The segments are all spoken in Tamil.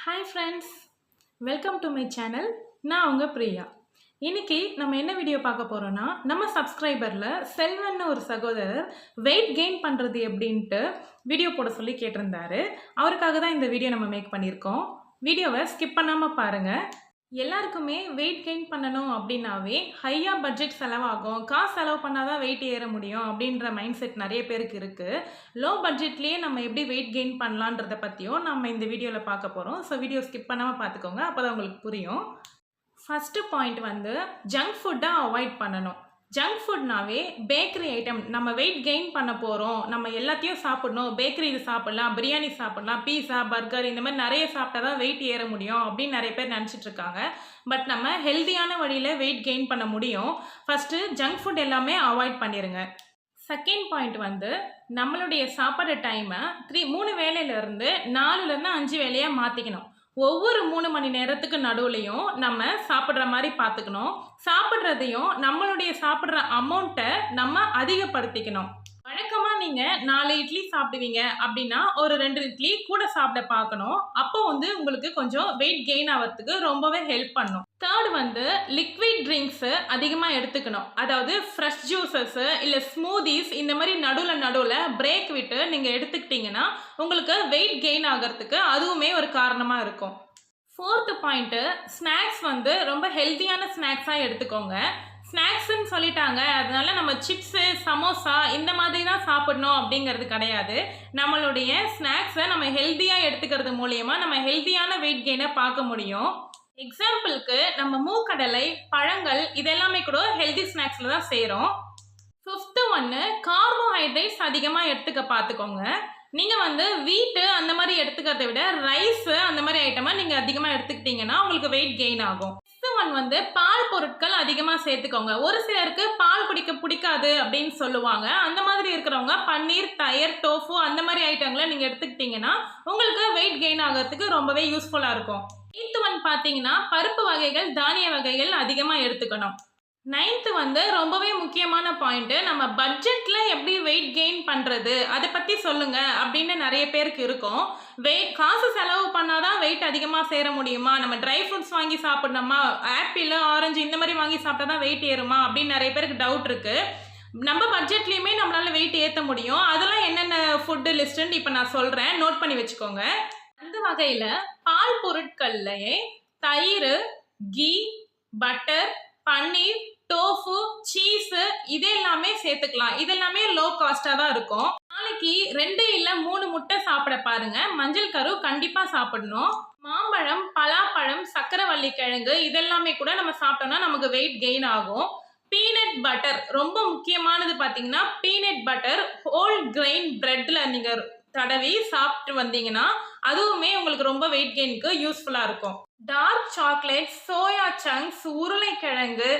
Hi friends, welcome to my channel. நான் உங்கள் பிரியா. இன்னைக்கு நம்ம என்ன வீடியோ பார்க்க போகிறோன்னா, நம்ம சப்ஸ்கிரைபரில் செல்வன்னு ஒரு சகோதரர் வெயிட் கெயின் பண்ணுறது எப்படின்ட்டு வீடியோ போட சொல்லி கேட்டிருந்தாரு. அவருக்காக தான் இந்த வீடியோ நம்ம மேக் பண்ணியிருக்கோம். வீடியோவை ஸ்கிப் பண்ணாமல் பாருங்கள். எல்லாருக்குமே வெயிட் கெயின் பண்ணணும் அப்படின்னாவே ஹையாக பட்ஜெட் செலவாகும், காசு செலவு பண்ணால் தான் வெயிட் ஏற முடியும் அப்படின்ற மைண்ட் செட் நிறைய பேருக்கு இருக்குது. லோ பட்ஜெட்லேயே நம்ம எப்படி வெயிட் கெயின் பண்ணலான்றதை பற்றியும் நம்ம இந்த வீடியோவில் பார்க்க போகிறோம். ஸோ வீடியோ ஸ்கிப் பண்ணாமல் பார்த்துக்கோங்க, அப்போ தான் உங்களுக்கு புரியும். ஃபஸ்ட்டு பாயிண்ட் வந்து ஜங்க் ஃபுட்டை அவாய்ட் பண்ணணும். ஜங்க் ஃபுட்னாவே பேக்கரி ஐட்டம். நம்ம வெயிட் கெயின் பண்ண போகிறோம், நம்ம எல்லாத்தையும் சாப்பிடணும், பேக்கரி இது சாப்பிட்லாம், பிரியாணி சாப்பிட்லாம், பீஸா, பர்கர் இந்த மாதிரி நிறைய சாப்பிட்டா தான் வெயிட் ஏற முடியும் அப்படின்னு நிறைய பேர் நினச்சிட்டு இருக்காங்க. பட் நம்ம ஹெல்த்தியான வழியில் வெயிட் கெயின் பண்ண முடியும். ஃபஸ்ட்டு ஜங்க் ஃபுட் எல்லாமே அவாய்ட் பண்ணிடுங்க. செகண்ட் பாயிண்ட் வந்து நம்மளுடைய சாப்பிட்ற டைமை 3 வேலையிலேருந்து 4லேருந்து 5 வேலையாக மாற்றிக்கணும். ஒவ்வொரு 3 மணி நேரத்துக்கு நடுவுலையும் நம்ம சாப்பிட்ற மாதிரி பார்த்துக்கணும். சாப்பிட்றதையும் நம்மளுடைய சாப்பிட்ற அமௌண்ட்டை நம்ம அதிகப்படுத்திக்கணும். வழக்கமாக நீங்கள் 4 இட்லி சாப்பிடுவீங்க அப்படின்னா ஒரு 2 இட்லி கூட சாப்பிட பார்க்கணும். அப்போ வந்து உங்களுக்கு கொஞ்சம் வெயிட் கெயின் ஆகிறதுக்கு ரொம்பவே ஹெல்ப் பண்ணும். தேர்ட் வந்து லிக்விட் ட்ரிங்க்ஸு அதிகமாக எடுத்துக்கணும். அதாவது ஃப்ரெஷ் ஜூஸஸ்ஸு இல்லை ஸ்மூதிஸ் இந்த மாதிரி நடுவில் பிரேக் விட்டு நீங்கள் எடுத்துக்கிட்டிங்கன்னா உங்களுக்கு வெயிட் கெயின் ஆகிறதுக்கு அதுவுமே ஒரு காரணமாக இருக்கும். ஃபோர்த்து பாயிண்ட்டு, ஸ்நாக்ஸ் வந்து ரொம்ப ஹெல்த்தியான ஸ்நாக்ஸாக எடுத்துக்கோங்க. ஸ்நாக்ஸுன்னு சொல்லிட்டாங்க அதனால நம்ம சிப்ஸு, சமோசா இந்த மாதிரி தான் சாப்பிடணும் அப்படிங்கிறது கிடையாது. நம்மளுடைய ஸ்நாக்ஸை நம்ம ஹெல்த்தியாக எடுத்துக்கிறது மூலயமா நம்ம ஹெல்த்தியான வெயிட் கெயினை பார்க்க முடியும். எக்ஸாம்பிளுக்கு நம்ம மூக்கடலை, பழங்கள் இதெல்லாமே கூட ஹெல்த்தி ஸ்நாக்ஸில் தான் சேரும். ஃபிஃப்த்து ஒன்று, கார்போஹைட்ரேட்ஸ் அதிகமாக எடுத்துக்க பார்த்துக்கோங்க. நீங்கள் வந்து வீட்டு அந்த மாதிரி எடுத்துக்கிறத விட ரைஸு அந்த மாதிரி ஐட்டமாக நீங்கள் அதிகமாக எடுத்துக்கிட்டிங்கன்னா உங்களுக்கு வெயிட் கெயின் ஆகும். ஃபிஃப்த்து ஒன் வந்து பால் பொருட்கள் அதிகமாக சேர்த்துக்கோங்க. ஒரு சிலருக்கு பால் குடிக்க பிடிக்காது அப்படின்னு சொல்லுவாங்க. அந்த மாதிரி இருக்கிறவங்க பன்னீர், தயிர், டோஃபு அந்த மாதிரி ஐட்டங்களை நீங்கள் எடுத்துக்கிட்டிங்கன்னா உங்களுக்கு வெயிட் கெயின் ஆகிறதுக்கு ரொம்பவே யூஸ்ஃபுல்லாக இருக்கும். எய்த்து ஒன் பார்த்தீங்கன்னா பருப்பு வகைகள், தானிய வகைகள் அதிகமாக எடுத்துக்கணும். 9th வந்து ரொம்பவே முக்கியமான பாயிண்ட்டு, நம்ம பட்ஜெட்டில் எப்படி வெயிட் கெயின் பண்ணுறது அதை பற்றி சொல்லுங்கள் அப்படின்னு நிறைய பேருக்கு இருக்கும். காசு செலவு பண்ணால் தான் வெயிட் அதிகமாக சேர முடியுமா, நம்ம ட்ரை ஃப்ரூட்ஸ் வாங்கி சாப்பிடணுமா, ஆப்பிள், ஆரஞ்சு இந்த மாதிரி வாங்கி சாப்பிட்டா தான் வெயிட் ஏறுமா அப்படின்னு நிறைய பேருக்கு டவுட் இருக்குது. நம்ம பட்ஜெட்லேயுமே நம்மளால் வெயிட் ஏற்ற முடியும். அதெல்லாம் என்னென்ன ஃபுட்டு லிஸ்ட்டுன்னு இப்போ நான் சொல்கிறேன், நோட் பண்ணி வச்சுக்கோங்க. அந்த வகையில் பால் பொருட்கள்லையே தயிர், கீ, பட்டர், பன்னீர், டோஃபு, சீஸு இது எல்லாமே சேர்த்துக்கலாம். இதெல்லாமே லோ காஸ்ட்டாக தான் இருக்கும். நாளைக்கு 2 இல்லை 3 முட்டை சாப்பிட பாருங்க. மஞ்சள் கரு கண்டிப்பாக சாப்பிடணும். மாம்பழம், பலாப்பழம், சக்கரவள்ளி கிழங்கு இதெல்லாமே கூட நம்ம சாப்பிட்டோம்னா நமக்கு வெயிட் கெயின் ஆகும். பீனட் பட்டர் ரொம்ப முக்கியமானது. பார்த்தீங்கன்னா பீனட் பட்டர் ஹோல் கிரெயின் பிரெட்டில் நீங்கள் தடவி சாப்பிட்டு வந்தீங்கன்னா அதுவுமே உங்களுக்கு ரொம்ப வெயிட் கெயினுக்கு யூஸ்ஃபுல்லாக இருக்கும். டார்க் சாக்லேட், சோயா சங்க்ஸ், உருளைக்கிழங்கு,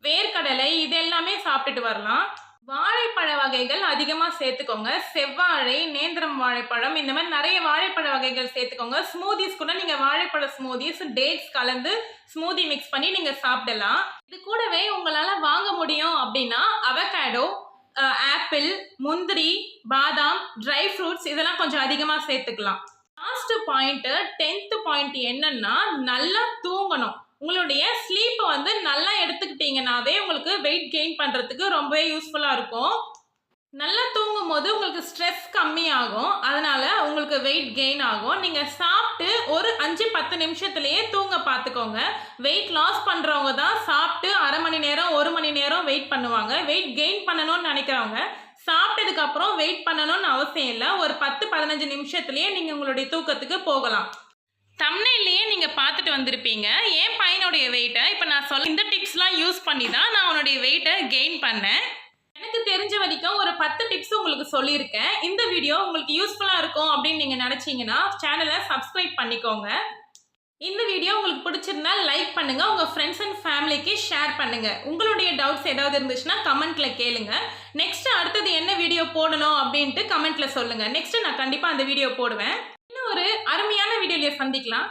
வேர்க்கடலை இது எல்லாமே சாப்பிட்டுட்டு வரலாம். வாழைப்பழ வகைகள் அதிகமாக சேர்த்துக்கோங்க. செவ்வாழை, நேந்திரம் வாழைப்பழம் இந்த மாதிரி நிறைய வாழைப்பழ வகைகள் சேர்த்துக்கோங்க. ஸ்மூதிஸ் கூட நீங்கள் வாழைப்பழ ஸ்மூதிஸ், டேட்ஸ் கலந்து ஸ்மூதி மிக்ஸ் பண்ணி நீங்கள் சாப்பிடலாம். இது கூடவே உங்களால் வாங்க முடியும் அப்படின்னா அவகாடோ, ஆப்பிள், முந்திரி, பாதாம், ட்ரை ஃப்ரூட்ஸ் இதெல்லாம் கொஞ்சம் அதிகமாக சேர்த்துக்கலாம். லாஸ்ட் பாயிண்ட்டு, 10th பாயிண்ட் என்னன்னா நல்லா தூங்கணும். உங்களுடைய ஸ்லீப்பை வந்து நல்லா எடுத்துக்கிட்டீங்கன்னாவே உங்களுக்கு வெயிட் கெயின் பண்ணுறதுக்கு ரொம்பவே யூஸ்ஃபுல்லாக இருக்கும். நல்லா தூங்கும் போது உங்களுக்கு ஸ்ட்ரெஸ் கம்மியாகும், அதனால் உங்களுக்கு வெயிட் கெயின் ஆகும். நீங்கள் சாப்பிட்டு ஒரு 5-10 நிமிஷத்துலேயே தூங்க பார்த்துக்கோங்க. வெயிட் லாஸ் பண்ணுறவங்க தான் சாப்பிட்டு அரை மணி நேரம் 1 மணி நேரம் வெயிட் பண்ணுவாங்க. வெயிட் கெயின் பண்ணணும்னு நினைக்கிறவங்க சாப்பிட்டதுக்கப்புறம் வெயிட் பண்ணணும்னு அவசியம் இல்லை. ஒரு 10-15 நிமிஷத்துலேயே நீங்கள் உங்களுடைய தூக்கத்துக்கு போகலாம். தம்ப்நெயில்லையே நீங்கள் பார்த்துட்டு வந்திருப்பீங்க என் பையனுடைய வெயிட்டை. இப்போ நான் சொல்ல இந்த டிப்ஸ்லாம் யூஸ் பண்ணி தான் நான் அவனுடைய வெயிட்டை கெயின் பண்ணேன். எனக்கு தெரிஞ்ச வரைக்கும் ஒரு 10 டிப்ஸ் உங்களுக்கு சொல்லியிருக்கேன். இந்த வீடியோ உங்களுக்கு யூஸ்ஃபுல்லாக இருக்கும் அப்படின்னு நீங்கள் நினச்சிங்கன்னா சேனலை சப்ஸ்கிரைப் பண்ணிக்கோங்க. இந்த வீடியோ உங்களுக்கு பிடிச்சிருந்தா லைக் பண்ணுங்கள், உங்கள் ஃப்ரெண்ட்ஸ் அண்ட் ஃபேமிலிக்கு ஷேர் பண்ணுங்கள். உங்களுடைய டவுட்ஸ் ஏதாவது இருந்துச்சுன்னா கமெண்ட்டில் கேளுங்க. நெக்ஸ்ட்டு அடுத்தது என்ன வீடியோ போடணும் அப்படின்ட்டு கமெண்ட்டில் சொல்லுங்கள். நெக்ஸ்ட்டு நான் கண்டிப்பாக அந்த வீடியோ போடுவேன். இன்னும் ஒரு அருமையான வீடியோலையே சந்திக்கலாம்.